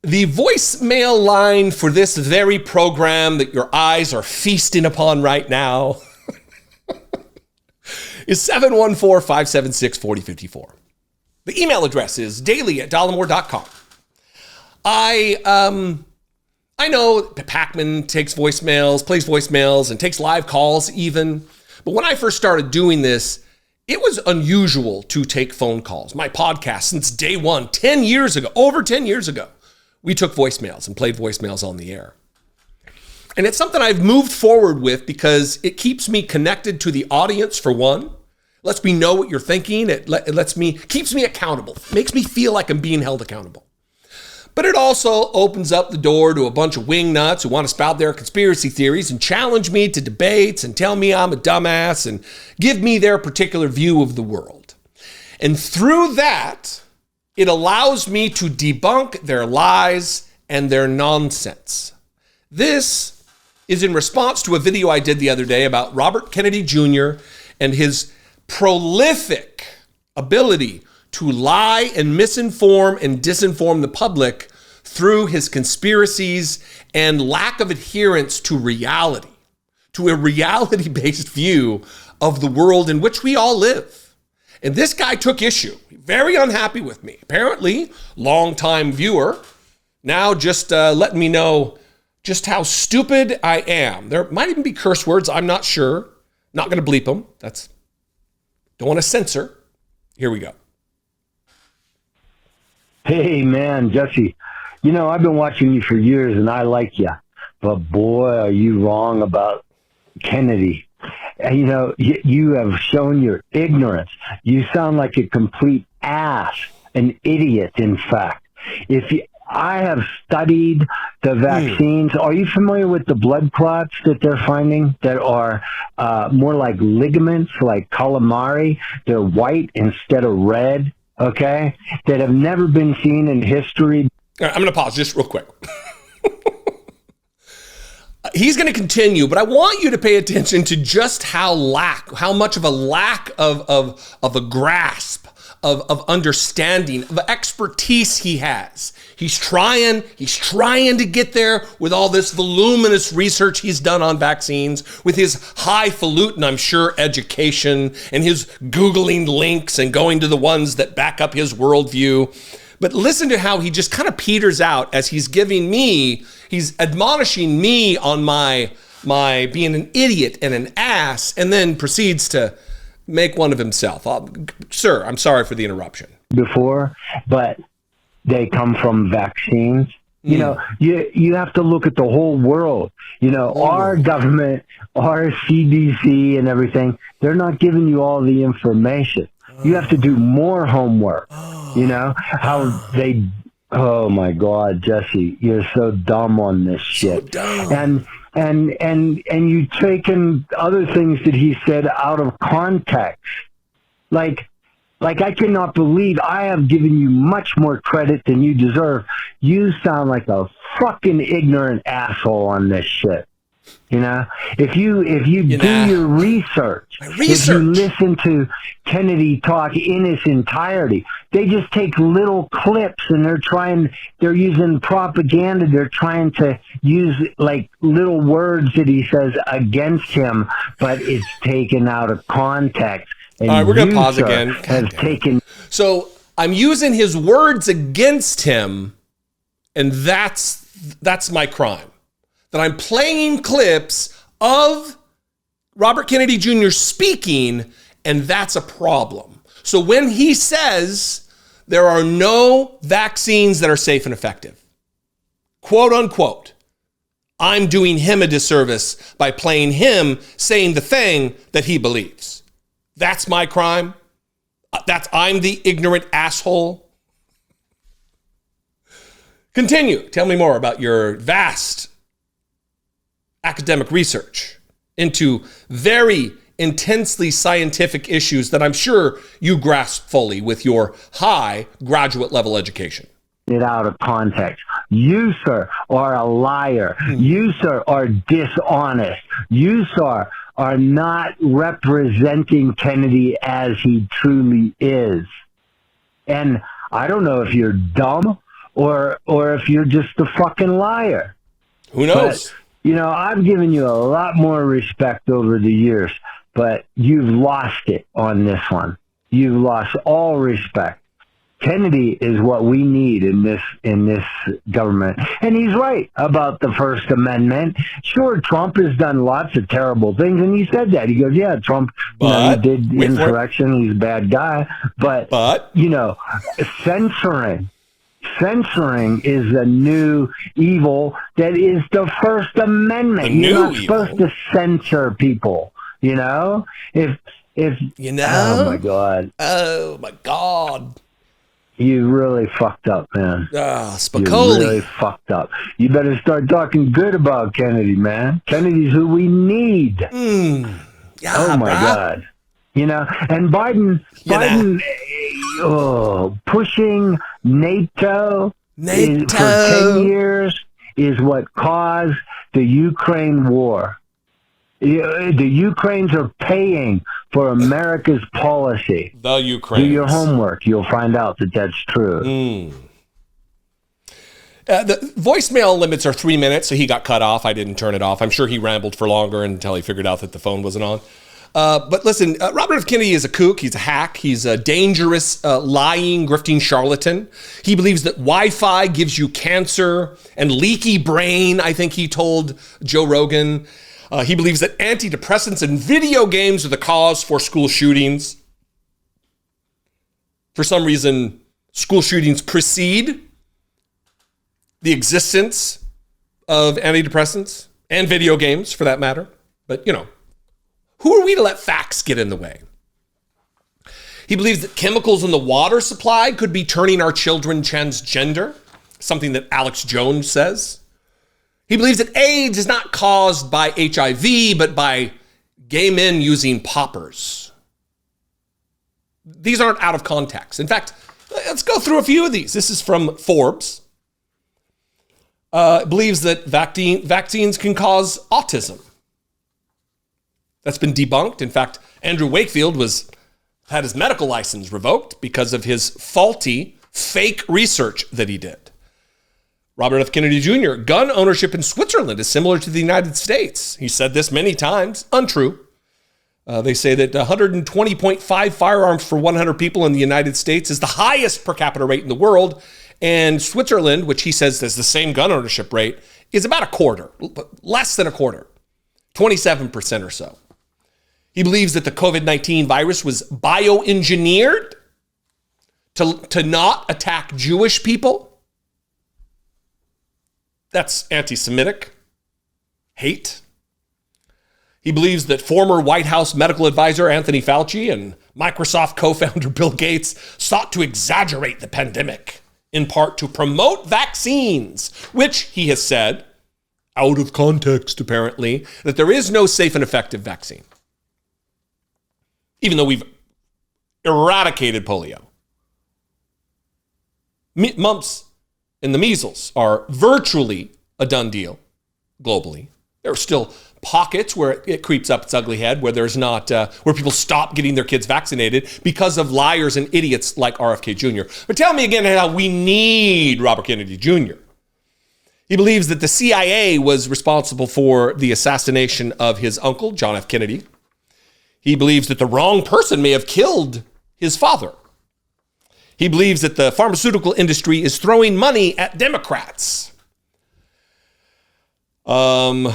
The voicemail line for this very program that your eyes are feasting upon right now is 714-576-4054. The email address is daily@dollemore.com. I know Pac-Man takes voicemails, plays voicemails, and takes live calls even. But when I first started doing this, it was unusual to take phone calls. My podcast, since day one, 10 years ago, over 10 years ago, we took voicemails and played voicemails on the air. And it's something I've moved forward with because it keeps me connected to the audience, for one. Lets me know what you're thinking. It keeps me accountable. Makes me feel like I'm being held accountable. But it also opens up the door to a bunch of wingnuts who want to spout their conspiracy theories and challenge me to debates and tell me I'm a dumbass and give me their particular view of the world. And through that, it allows me to debunk their lies and their nonsense. This is in response to a video I did the other day about Robert Kennedy Jr. and his prolific ability to lie and misinform and disinform the public through his conspiracies and lack of adherence to reality, to a reality-based view of the world in which we all live. And this guy took issue, very unhappy with me. Apparently, longtime viewer, now just letting me know just how stupid I am. There might even be curse words, I'm not sure. Not gonna bleep them, don't want to censor. Here we go. Hey, man, Jesse, I've been watching you for years and I like you, but boy, are you wrong about Kennedy. And, you have shown your ignorance. You sound like a complete ass, an idiot, in fact. I have studied the vaccines. Are you familiar with the blood clots that they're finding that are more like ligaments, like calamari? They're white instead of red, okay? That have never been seen in history. All right, I'm going to pause just real quick. He's going to continue, but I want you to pay attention to just how much of a lack of a grasp, of understanding, of expertise he has. He's trying to get there with all this voluminous research he's done on vaccines, with his highfalutin, I'm sure, education and his Googling links and going to the ones that back up his worldview. But listen to how he just kind of peters out as he's admonishing me on my being an idiot and an ass, and then proceeds to make one of himself. Sir, I'm sorry for the interruption. Before, but they come from vaccines. You have to look at the whole world. Our government, our CDC and everything, they're not giving you all the information. You have to do more homework. Oh my God, Jesse, you're so dumb on this shit. So dumb. And you taken other things that he said out of context. Like I cannot believe I have given you much more credit than you deserve. You sound like a fucking ignorant asshole on this shit. If you do your research, if you listen to Kennedy talk in its entirety, they just take little clips and they're using propaganda. They're trying to use like little words that he says against him, but it's taken out of context. And all right, we're going to pause again. So I'm using his words against him, and that's my crime. That I'm playing clips of Robert Kennedy Jr. speaking, and that's a problem. So when he says there are no vaccines that are safe and effective, quote unquote, I'm doing him a disservice by playing him saying the thing that he believes. That's my crime. I'm the ignorant asshole. Continue. Tell me more about your vast academic research into very intensely scientific issues that I'm sure you grasp fully with your high graduate level education. It out of context. You, sir, are a liar. You, sir, are dishonest. You, sir, are not representing Kennedy as he truly is. And I don't know if you're dumb or if you're just a fucking liar. Who knows? But, I've given you a lot more respect over the years, but you've lost it on this one. You've lost all respect. Kennedy is what we need in this government. And he's right about the First Amendment. Sure, Trump has done lots of terrible things, and he said that. He goes, yeah, Trump he did insurrection, he's a bad guy. But censoring is a new evil that is the First Amendment. You're not supposed to censor people, If Oh, my God. You really fucked up, man. Spicoli. You really fucked up. You better start talking good about Kennedy, man. Kennedy's who we need. Yeah, oh, my God. And Biden, pushing NATO for 10 years is what caused the Ukraine war. The Ukrainians are paying for America's policy. The Ukrainians. Do your homework. You'll find out that that's true. The voicemail limits are 3 minutes, so he got cut off. I didn't turn it off. I'm sure he rambled for longer until he figured out that the phone wasn't on. But listen, Robert F. Kennedy is a kook. He's a hack. He's a dangerous, lying, grifting charlatan. He believes that Wi-Fi gives you cancer and leaky brain, I think he told Joe Rogan. He believes that antidepressants and video games are the cause for school shootings. For some reason, school shootings precede the existence of antidepressants and video games, for that matter. But, who are we to let facts get in the way? He believes that chemicals in the water supply could be turning our children transgender, something that Alex Jones says. He believes that AIDS is not caused by HIV, but by gay men using poppers. These aren't out of context. In fact, let's go through a few of these. This is from Forbes. Believes that vaccines can cause autism. That's been debunked. In fact, Andrew Wakefield had his medical license revoked because of his faulty, fake research that he did. Robert F. Kennedy Jr., gun ownership in Switzerland is similar to the United States. He said this many times. Untrue. They say that 120.5 firearms for 100 people in the United States is the highest per capita rate in the world. And Switzerland, which he says has the same gun ownership rate, is about a quarter, less than a quarter, 27% or so. He believes that the COVID-19 virus was bioengineered to not attack Jewish people. That's anti-Semitic hate. He believes that former White House medical advisor Anthony Fauci and Microsoft co-founder Bill Gates sought to exaggerate the pandemic, in part to promote vaccines, which he has said, out of context apparently, that there is no safe and effective vaccine. Even though we've eradicated polio. Mumps and the measles are virtually a done deal globally. There are still pockets where it creeps up its ugly head, where there's not, where people stop getting their kids vaccinated because of liars and idiots like RFK Jr. But tell me again how we need Robert Kennedy Jr. He believes that the CIA was responsible for the assassination of his uncle, John F. Kennedy. He believes that the wrong person may have killed his father. He believes that the pharmaceutical industry is throwing money at Democrats. And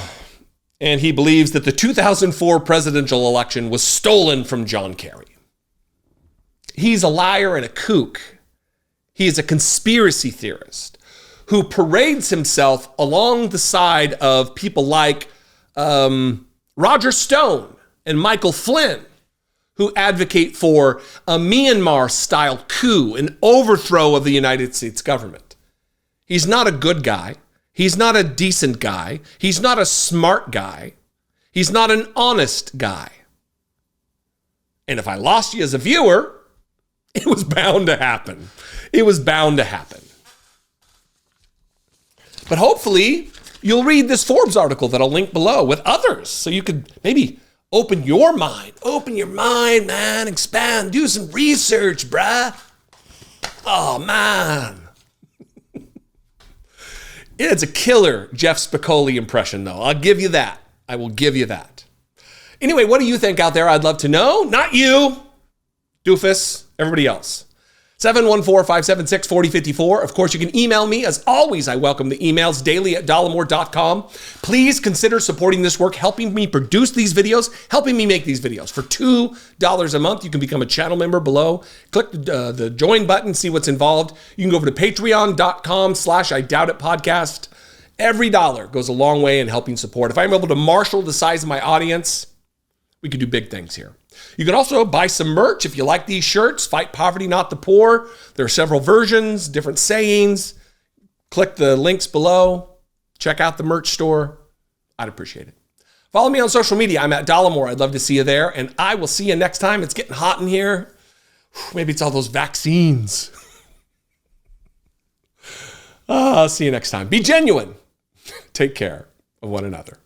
he believes that the 2004 presidential election was stolen from John Kerry. He's a liar and a kook. He is a conspiracy theorist who parades himself along the side of people like Roger Stone and Michael Flynn, who advocate for a Myanmar-style coup, an overthrow of the United States government. He's not a good guy. He's not a decent guy. He's not a smart guy. He's not an honest guy. And if I lost you as a viewer, it was bound to happen. It was bound to happen. But hopefully, you'll read this Forbes article that I'll link below with others, so you could maybe open your mind. Open your mind, man. Expand. Do some research, bruh. Oh, man. It's a killer Jeff Spicoli impression, though. I'll give you that. I will give you that. Anyway, what do you think out there? I'd love to know. Not you, doofus, everybody else. 714-576-4054. Of course, you can email me. As always, I welcome the emails daily at dollemore.com. Please consider supporting this work, helping me produce these videos, helping me make these videos. For $2 a month, you can become a channel member below. Click the join button, see what's involved. You can go over to patreon.com/IDoubtItPodcast. Every dollar goes a long way in helping support. If I'm able to marshal the size of my audience, we could do big things here. You can also buy some merch if you like these shirts. Fight poverty, not the poor. There are several versions, different sayings. Click the links below. Check out the merch store. I'd appreciate it. Follow me on social media. I'm at Dollemore. I'd love to see you there. And I will see you next time. It's getting hot in here. Maybe it's all those vaccines. I'll see you next time. Be genuine. Take care of one another.